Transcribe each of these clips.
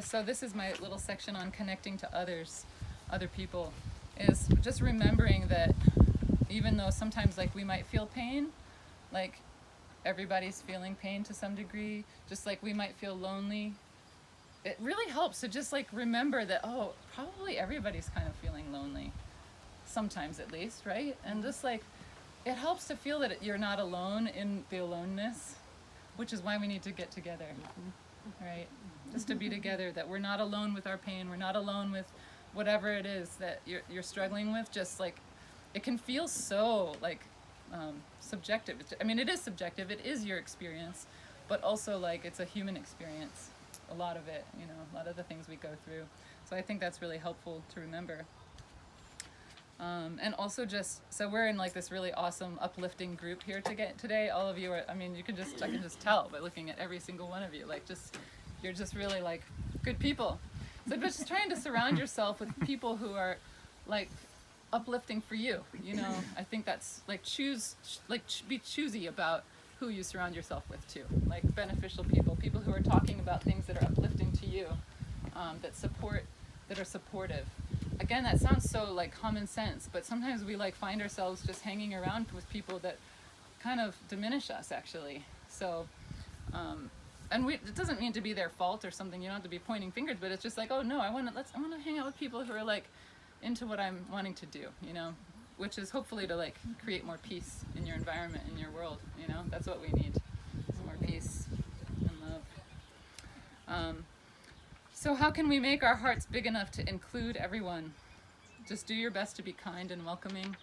So this is my little section on connecting to others, other people, is just remembering that even though sometimes like we might feel pain, like everybody's feeling pain to some degree, just like we might feel lonely, it really helps to just like remember that, oh, probably everybody's kind of feeling lonely, sometimes at least, right? And just like, it helps to feel that you're not alone in the aloneness, which is why we need to get together, right? Just to be together, that we're not alone with our pain, we're not alone with whatever it is that you're struggling with. Just like, it can feel so like subjective. I mean, it is subjective, it is your experience, but also like it's a human experience, a lot of it, you know, a lot of the things we go through. So I think that's really helpful to remember. And also just, so we're in like this really awesome uplifting group here today. All of you are, I mean, I can just tell by looking at every single one of you, like you're just really like good people. So just trying to surround yourself with people who are like uplifting for you, you know. I think that's like be choosy about who you surround yourself with too, like beneficial people who are talking about things that are uplifting to you, that are supportive. Again, that sounds so like common sense, but sometimes we like find ourselves just hanging around with people that kind of diminish us actually. So, and it doesn't mean to be their fault or something. You don't have to be pointing fingers, but it's just like, oh no, I want to hang out with people who are like into what I'm wanting to do, you know, which is hopefully to like create more peace in your environment, in your world. You know, that's what we need, some more peace and love. So how can we make our hearts big enough to include everyone? Just do your best to be kind and welcoming,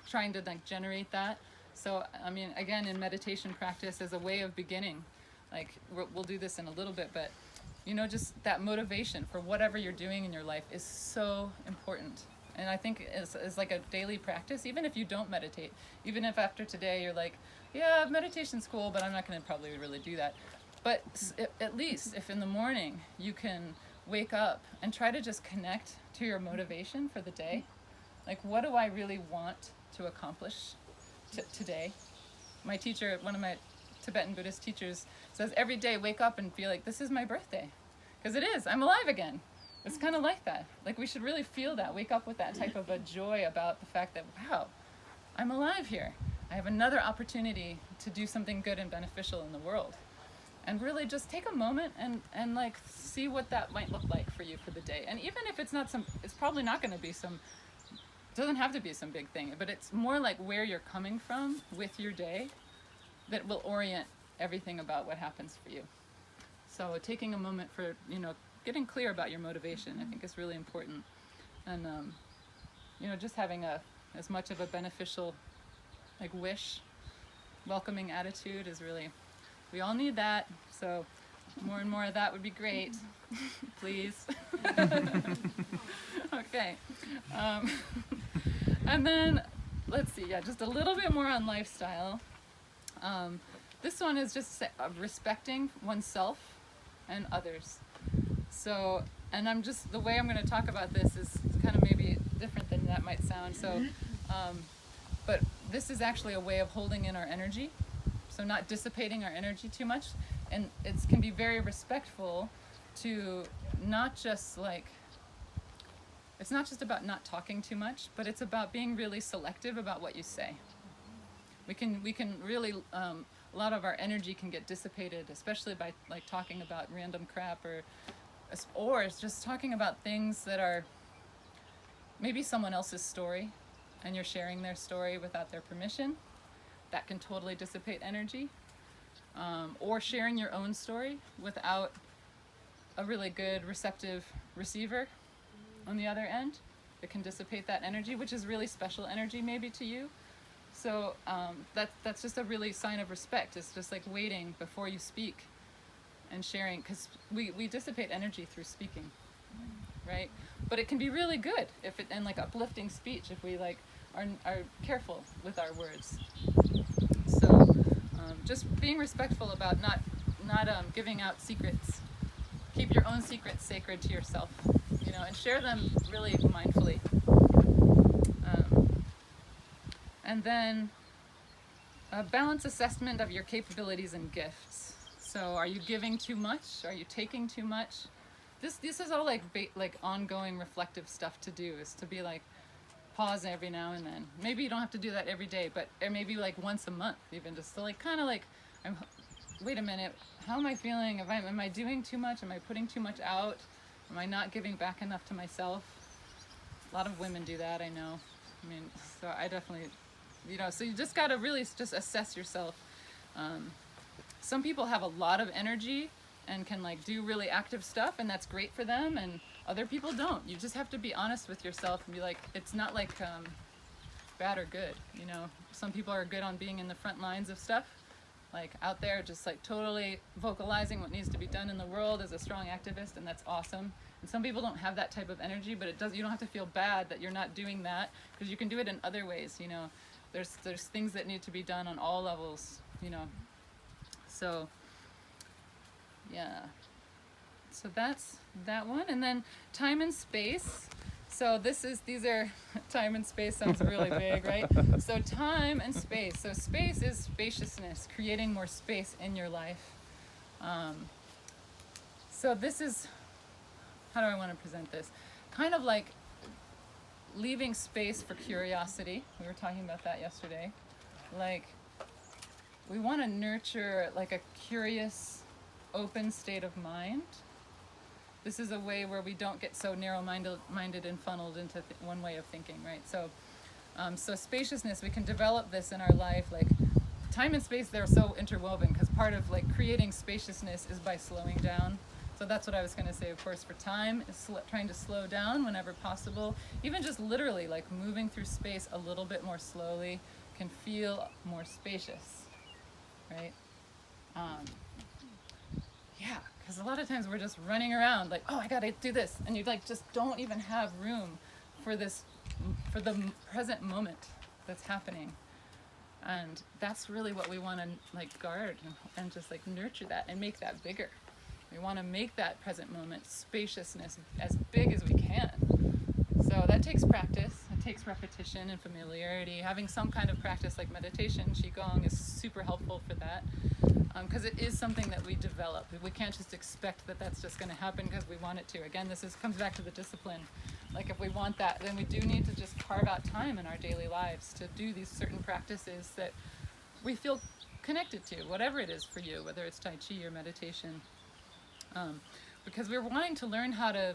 trying to like generate that. So, I mean, again, in meditation practice as a way of beginning, like we'll do this in a little bit, but you know, just that motivation for whatever you're doing in your life is so important. And I think it's like a daily practice, even if you don't meditate, even if after today you're like, yeah, meditation's cool, but I'm not going to probably really do that. But at least if in the morning you can wake up and try to just connect to your motivation for the day. Like, what do I really want to accomplish today? My teacher, one of my Tibetan Buddhist teachers, says every day wake up and feel like this is my birthday. Because it is. I'm alive again. It's kind of like that. Like, we should really feel that. Wake up with that type of a joy about the fact that, wow, I'm alive here. I have another opportunity to do something good and beneficial in the world. And really just take a moment and like see what that might look like for you for the day. And even if it's not it's probably not going to be doesn't have to be some big thing, but it's more like where you're coming from with your day that will orient everything about what happens for you. So taking a moment for, you know, getting clear about your motivation, I think is really important. And, you know, just having as much of a beneficial, like welcoming attitude is really, we all need that, so more and more of that would be great, please. Okay. And then, let's see, just a little bit more on lifestyle. This one is just respecting oneself and others. So, and the way I'm going to talk about this is kind of maybe different than that might sound. So, but this is actually a way of holding in our energy. So not dissipating our energy too much, and it can be very respectful to not just like, it's not just about not talking too much, but it's about being really selective about what you say. We can really, a lot of our energy can get dissipated, especially by like talking about random crap or it's just talking about things that are maybe someone else's story, and you're sharing their story without their permission. That can totally dissipate energy. Or sharing your own story without a really good receptive receiver on the other end. It can dissipate that energy, which is really special energy maybe to you. So that's just a really sign of respect. It's just like waiting before you speak and sharing, because we dissipate energy through speaking, right? But it can be really good and like uplifting speech if we like are careful with our words. So just being respectful about not giving out secrets. Keep your own secrets sacred to yourself, you know, and share them really mindfully. And then a balanced assessment of your capabilities and gifts. So are you giving too much? Are you taking too much? this is all like like ongoing reflective stuff to do, is to be like, pause every now and then. Maybe you don't have to do that every day, but or maybe like once a month even, just to like kind of like, wait a minute, how am I feeling? Am I doing too much? Am I putting too much out? Am I not giving back enough to myself? A lot of women do that, I know. I mean, so I definitely, so you just got to really just assess yourself. Some people have a lot of energy and can like do really active stuff, and that's great for them, and other people don't. You just have to be honest with yourself and be like, it's not like bad or good, Some people are good on being in the front lines of stuff, like out there just like totally vocalizing what needs to be done in the world as a strong activist, and that's awesome. And some people don't have that type of energy, but you don't have to feel bad that you're not doing that, because you can do it in other ways, There's things that need to be done on all levels, So yeah, so that's that one. And then time and space. So these are time and space sounds really big, right? So time and space. So space is spaciousness, creating more space in your life. So this is, how do I want to present this? Kind of like leaving space for curiosity. We were talking about that yesterday. Like, we want to nurture like a curious, open state of mind. This is a way where we don't get so narrow-minded and funneled into one way of thinking, right? So spaciousness, we can develop this in our life. Like time and space, they're so interwoven, because part of like creating spaciousness is by slowing down. So that's what I was going to say, of course, for time is trying to slow down whenever possible. Even just literally like moving through space a little bit more slowly can feel more spacious, right? Yeah, because a lot of times we're just running around like, oh, I gotta do this, and you like just don't even have room for the present moment that's happening. And that's really what we want to like guard and just like nurture that and make that bigger. We want to make that present moment spaciousness as big as we can. So that takes practice. It takes repetition and familiarity. Having some kind of practice like meditation, qigong is super helpful for that, because it is something that we develop. We can't just expect that that's just going to happen because we want it to. Again, comes back to the discipline. Like if we want that, then we do need to just carve out time in our daily lives to do these certain practices that we feel connected to, whatever it is for you, whether it's Tai Chi or meditation. Because we're wanting to learn how to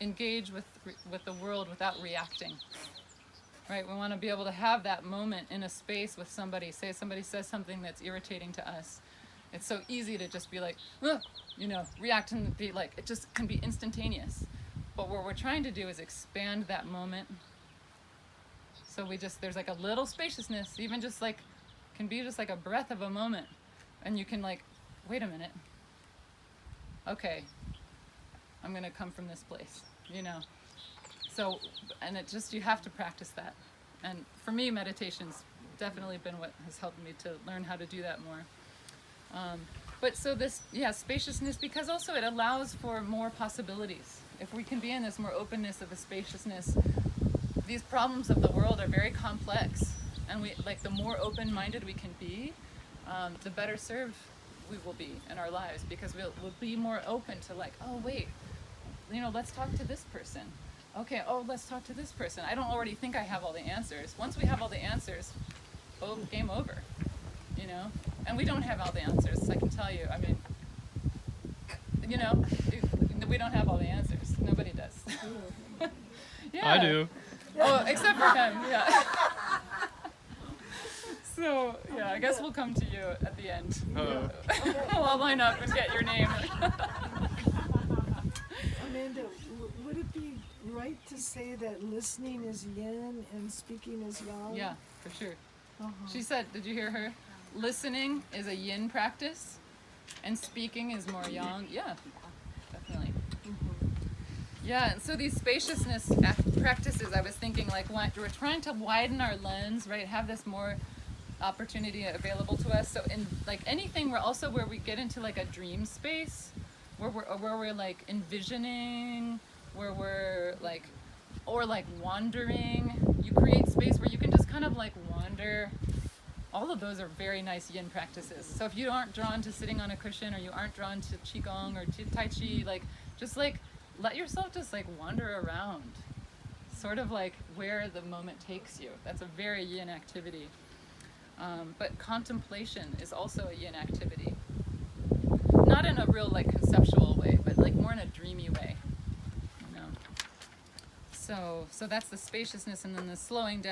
engage with the world without reacting, right? We want to be able to have that moment in a space with somebody. Say somebody says something that's irritating to us. It's so easy to just be like, react and be like, it just can be instantaneous. But what we're trying to do is expand that moment. So there's like a little spaciousness, even just like, can be just like a breath of a moment. And you can like, wait a minute. Okay, I'm going to come from this place, So, and you have to practice that. And for me, meditation's definitely been what has helped me to learn how to do that more. But so spaciousness, because also it allows for more possibilities. If we can be in this more openness of a spaciousness, these problems of the world are very complex. And the more open-minded we can be, the better served we will be in our lives, because we'll be more open to like, oh wait, let's talk to this person. Okay, let's talk to this person. I don't already think I have all the answers. Once we have all the answers, game over, And we don't have all the answers, I can tell you. I mean, we don't have all the answers. Nobody does. Yeah. I do. Oh, except for him, yeah. So, I guess we'll come to you at the end. We'll all line up and get your name. Amanda, would it be right to say that listening is yin and speaking is yang? Yeah, for sure. She said, did you hear her? Listening is a yin practice, and speaking is more yang. Yeah, definitely. Yeah, and so these spaciousness practices, I was thinking, like, we're trying to widen our lens, right? Have this more opportunity available to us. So in like anything, where we get into like a dream space, where we're like envisioning, where we're like, or like wandering. You create space where you can just kind of like wander. All of those are very nice yin practices. So if you aren't drawn to sitting on a cushion, or you aren't drawn to qigong or Tai Chi, like Just like let yourself just like wander around, sort of like where the moment takes you. That's a very yin activity. But contemplation is also a yin activity. Not in a real like conceptual way, but like more in a dreamy way. You know? So that's the spaciousness, and then the slowing down.